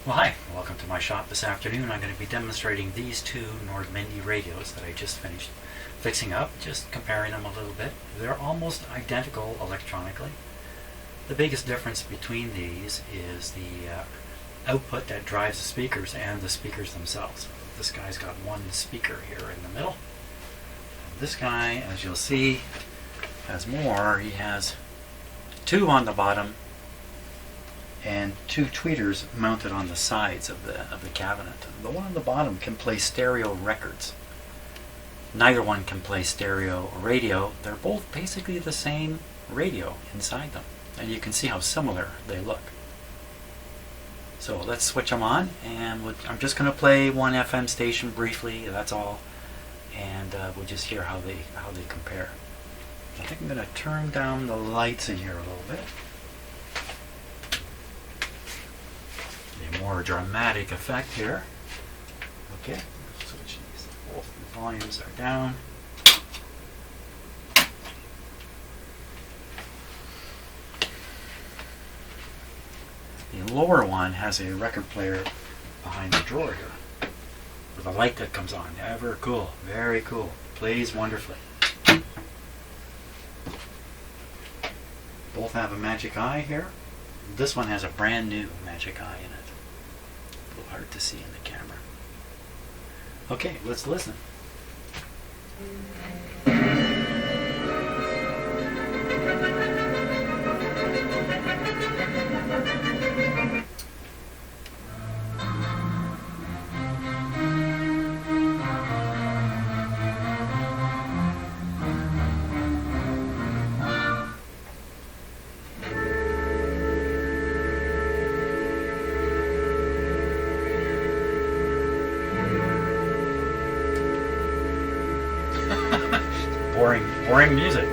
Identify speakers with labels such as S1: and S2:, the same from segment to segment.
S1: Well, hi, welcome to my shop this afternoon. I'm going to be demonstrating these two Nordmende Radios that I just finished fixing up, just comparing them a little bit. They're almost identical electronically. The biggest difference between these is the output that drives the speakers and the speakers themselves. This guy's got one speaker here in the middle. This guy, as you'll see, has more. He has two on the bottom and two tweeters mounted on the sides of the cabinet. The one on the bottom can play stereo records. Neither one can play stereo radio. They're both basically the same radio inside them, and you can see how similar they look. So let's switch them on, and I'm just going to play one FM station briefly, that's all, and we'll just hear how they compare. I think I'm going to turn down the lights in here a little bit. A more dramatic effect here. Okay, switch these. Both the volumes are down. The lower one has a record player behind the drawer here with a light that comes on. Ever cool, very cool. Plays wonderfully. Both have a magic eye here. This one has a brand new magic eye in it. A little hard to see in the camera. Okay, let's listen. Boring music.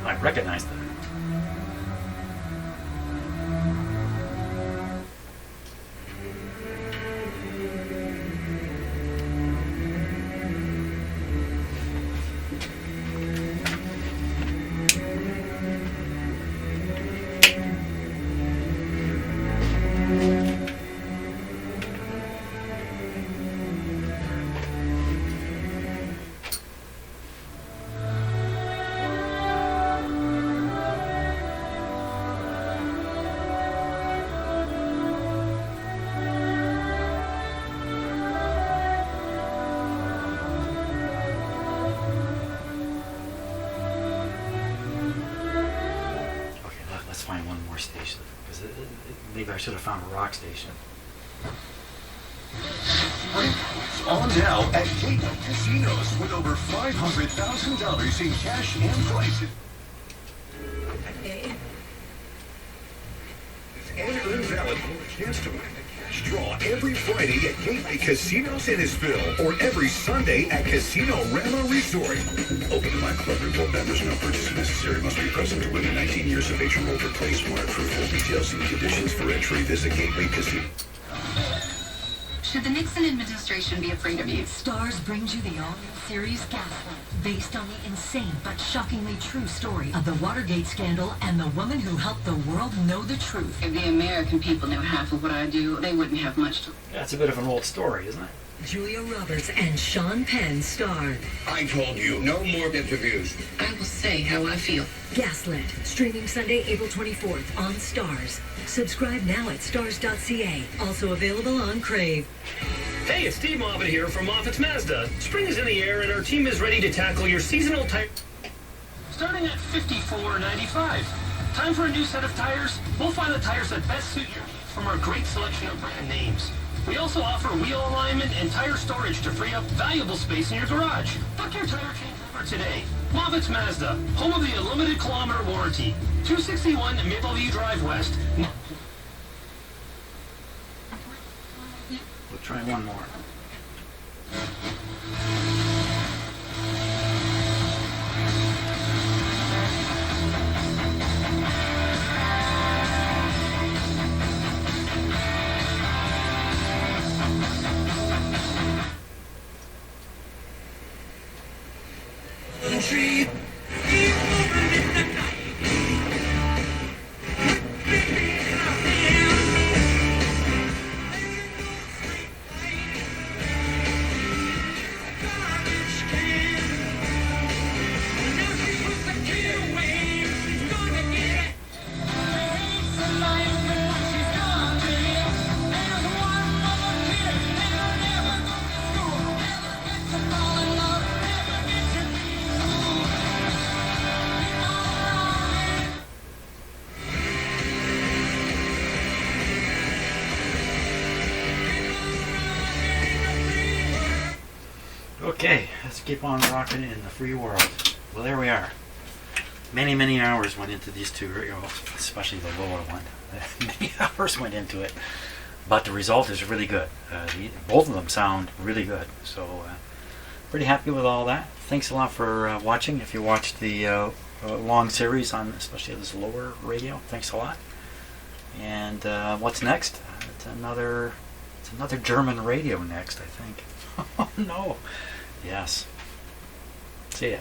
S1: I recognize that. maybe I should have found a rock station.
S2: It's on now at Gateway Casinos with over $500,000 in cash and prizes. And invalid for a chance to win the cash draw every Friday at Gateway Casinos Innisfil or every Sunday at Casino Rama Resort. Open to buy club report members. No purchase necessary. Must be present to within 19 years of age or older. Place warrant for full details and conditions for entry. Visit Gateway Casino.
S3: Should the Nixon administration be afraid of you? Stars brings you the all-new series Gaslight, based on the insane but shockingly true story of the Watergate scandal and the woman who helped the world know the truth. If the American people knew half of what I do, they wouldn't have much to...
S1: That's a bit of an old story, isn't it?
S4: Julia Roberts and Sean Penn starred.
S2: I told you, no more interviews.
S3: I will say how I feel.
S4: Gaslit, streaming Sunday, April 24th on Stars. Subscribe now at stars.ca. Also available on Crave.
S5: Hey, it's Steve Moffitt here from Moffitt's Mazda. Spring is in the air and our team is ready to tackle your seasonal type. Starting at $54.95. Time for a new set of tires? We'll find the tires that best suit your needs from our great selection of brand names. We also offer wheel alignment and tire storage to free up valuable space in your garage. Book your tire change over today. Moffitt's Mazda, home of the unlimited kilometer warranty. 261 Mapleview Drive West.
S1: We'll try one more. Okay, let's keep on rocking in the free world. Well, there we are. Many, many hours went into these two, especially the lower one. Many hours went into it, but the result is really good. Both of them sound really good, so pretty happy with all that. Thanks a lot for watching. If you watched the long series on especially this lower radio, thanks a lot. And what's next? It's another German radio next, I think. Oh no. Yes. See ya.